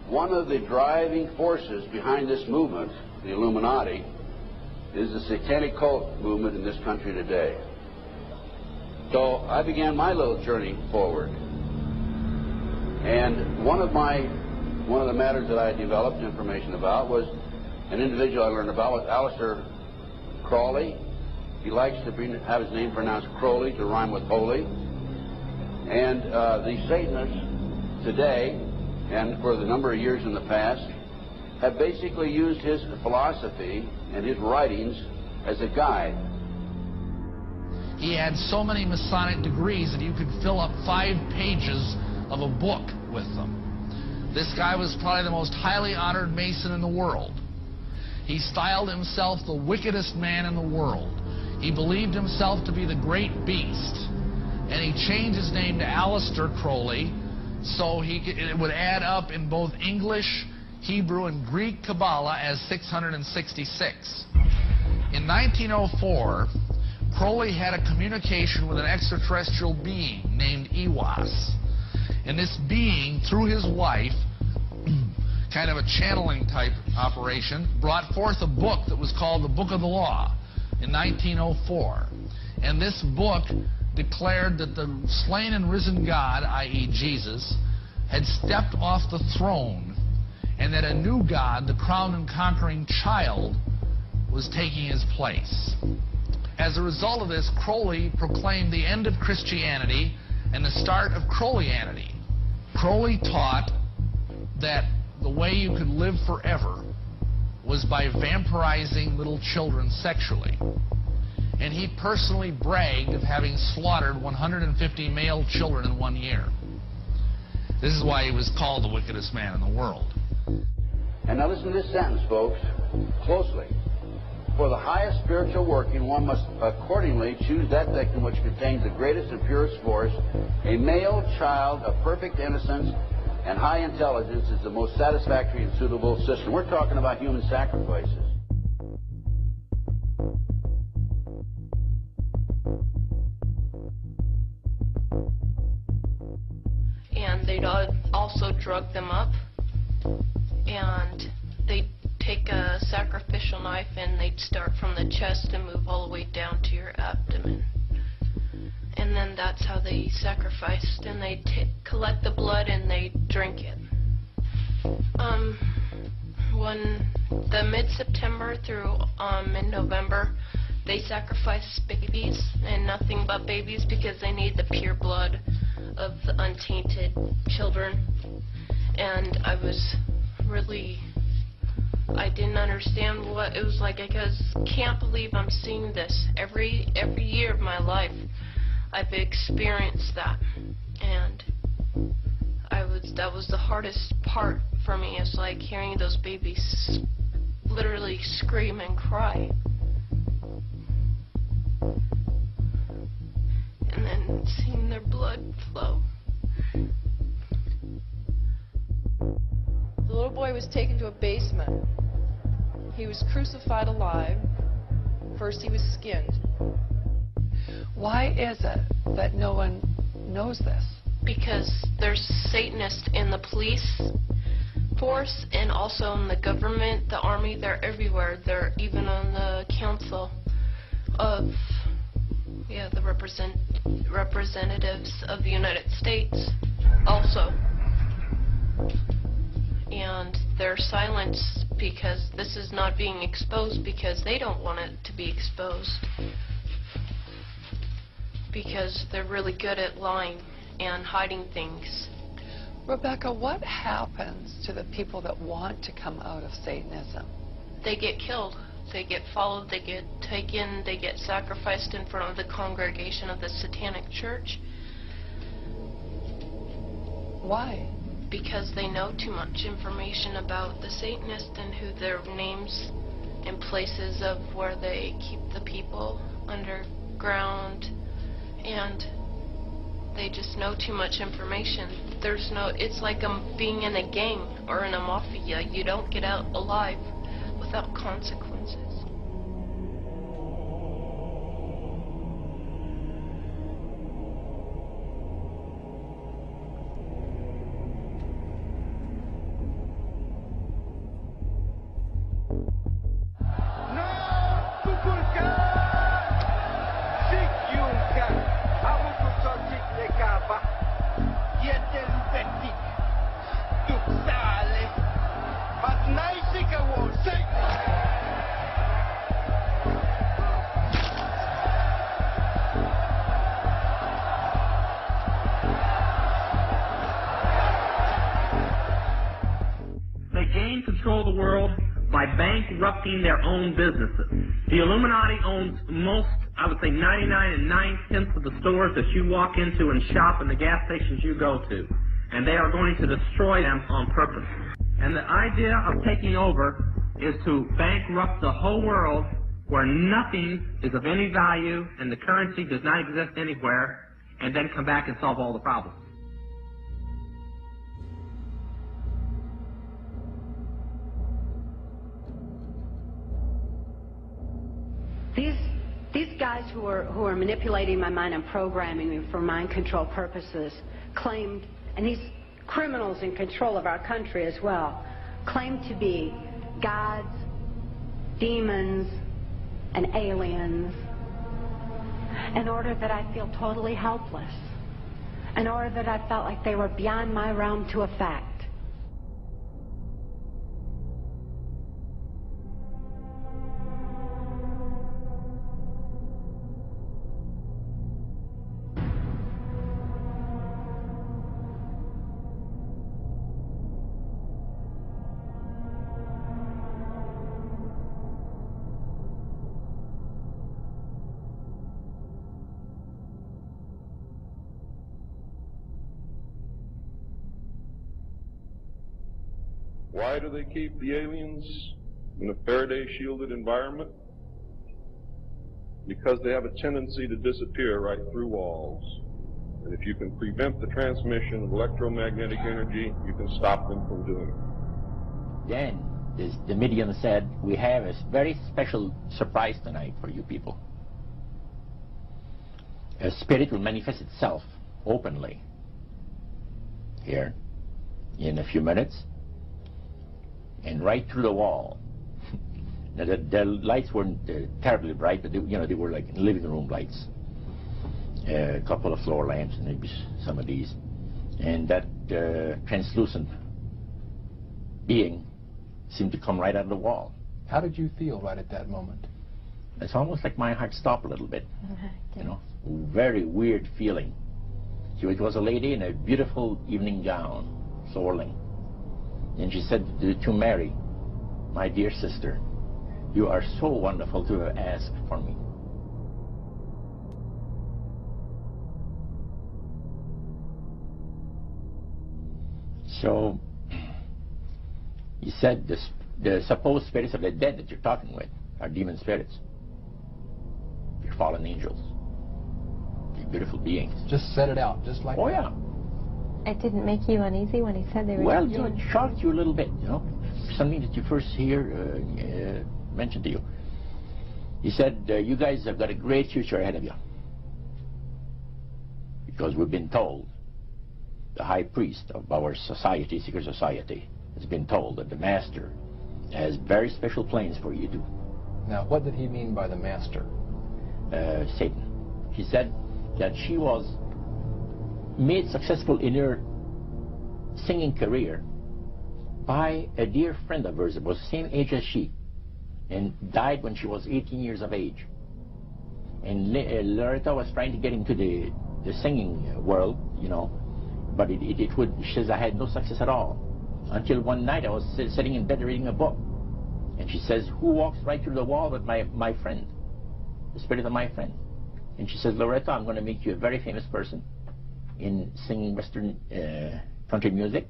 one of the driving forces behind this movement, the Illuminati, is the satanic cult movement in this country today. So I began my little journey forward. And one of the matters that I developed information about was an individual I learned about was Aleister Crowley. He likes to have his name pronounced Crowley to rhyme with holy. And the Satanists today, and for the number of years in the past, have basically used his philosophy and his writings as a guide. He had so many Masonic degrees that you could fill up 5 pages of a book with them. This guy was probably the most highly honored Mason in the world. He styled himself the wickedest man in the world. He believed himself to be the great beast, and he changed his name to Aleister Crowley so it would add up in both English, Hebrew, and Greek Kabbalah as 666. In 1904, Crowley had a communication with an extraterrestrial being named Iwas. And this being, through his wife, kind of a channeling type operation, brought forth a book that was called the Book of the Law in 1904. And this book declared that the slain and risen God, i.e. Jesus, had stepped off the throne, and that a new God, the crowned and conquering child, was taking his place. As a result of this, Crowley proclaimed the end of Christianity and the start of Crowleyanity. Crowley taught that the way you could live forever was by vampirizing little children sexually. And he personally bragged of having slaughtered 150 male children in 1 year. This is why he was called the wickedest man in the world. And now listen to this sentence, folks, closely. For the highest spiritual working, one must accordingly choose that victim which contains the greatest and purest force. A male child of perfect innocence and high intelligence is the most satisfactory and suitable system. We're talking about human sacrifices. And they'd also drug them up, and they'd take a sacrificial knife and they'd start from the chest and move all the way down to your abdomen. And then that's how they sacrificed, and they'd collect the blood and they'd drink it. When the mid-September through mid-November, they sacrificed babies and nothing but babies because they need the pure blood of the untainted children. And I didn't understand what it was like. I can't believe I'm seeing this every year of my life. I've experienced that, and that was the hardest part for me. It's like hearing those babies literally scream and cry, and then seeing their blood flow. The little boy was taken to a basement. He was crucified alive. First he was skinned. Why is it that no one knows this? Because there's Satanists in the police force and also in the government, the army. They're everywhere. They're even on the council of the representatives of the United States also. And they're silenced because this is not being exposed because they don't want it to be exposed. Because they're really good at lying and hiding things. Rebecca, what happens to the people that want to come out of Satanism? They get killed. They get followed. They get taken. They get sacrificed in front of the congregation of the Satanic Church. Why? Because they know too much information about the Satanists and who their names and places of where they keep the people underground, and they just know too much information. It's like being in a gang or in a mafia. You don't get out alive without consequences. control the world by bankrupting their own businesses. The Illuminati owns most, I would say 99 9/10 of the stores that you walk into and shop and the gas stations you go to. And they are going to destroy them on purpose. And the idea of taking over is to bankrupt the whole world where nothing is of any value and the currency does not exist anywhere, and then come back and solve all the problems. These guys who are manipulating my mind and programming me for mind control purposes claimed, and these criminals in control of our country as well, claimed to be gods, demons, and aliens, in order that I feel totally helpless, in order that I felt like they were beyond my realm to affect. Why do they keep the aliens in a Faraday-shielded environment? Because they have a tendency to disappear right through walls. And if you can prevent the transmission of electromagnetic energy, you can stop them from doing it. Then the medium said, we have a very special surprise tonight for you people. A spirit will manifest itself openly here in a few minutes, and right through the wall. Now the lights weren't terribly bright, but they were like living room lights. A couple of floor lamps, and maybe some of these. And that translucent being seemed to come right out of the wall. How did you feel right at that moment? It's almost like my heart stopped a little bit. You know, very weird feeling. It was a lady in a beautiful evening gown, swirling. And she said to Mary, my dear sister, you are so wonderful to have asked for me. So, he said the supposed spirits of the dead that you're talking with are demon spirits. They're fallen angels. They're beautiful beings. Just set it out, just like that. Oh, yeah. It didn't make you uneasy when he said they were well, demons? It shocked you a little bit, you know. Something that you first hear mentioned to you. He said, you guys have got a great future ahead of you. Because we've been told, the high priest of our society, secret society, has been told that the master has very special plans for you to. Now, what did he mean by the master? Satan. He said that she was made successful in her singing career by a dear friend of hers that was the same age as she, and died when she was 18 years of age. And Loretta was trying to get into the singing world, you know, but she says, I had no success at all. Until one night I was sitting in bed reading a book, and she says, who walks right through the wall with my friend, the spirit of my friend? And she says, Loretta, I'm going to make you a very famous person in singing Western country music,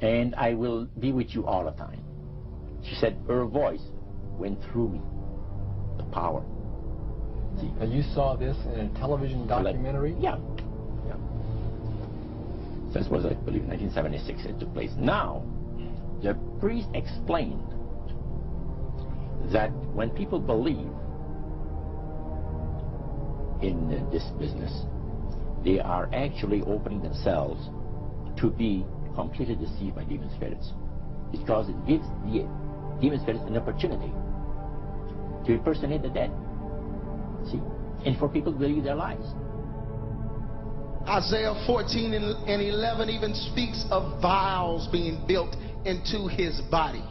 and I will be with you all the time. She said her voice went through me, the power. See? And you saw this in a television documentary? Yeah. This was, I believe, 1976 it took place. Now, the priest explained that when people believe in this business, they are actually opening themselves to be completely deceived by demon spirits, because it gives the demon spirits an opportunity to impersonate the dead. See? And for people to believe their lies. Isaiah 14 and 11 even speaks of vials being built into his body.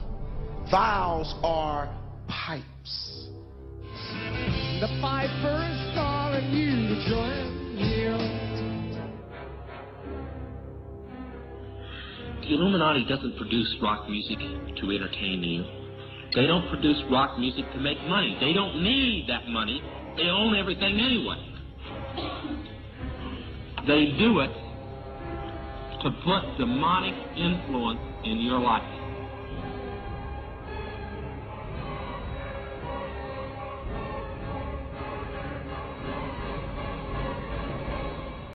Vials are pipes. The pipers calling you to join him. The Illuminati doesn't produce rock music to entertain you. They don't produce rock music to make money. They don't need that money. They own everything anyway. They do it to put demonic influence in your life.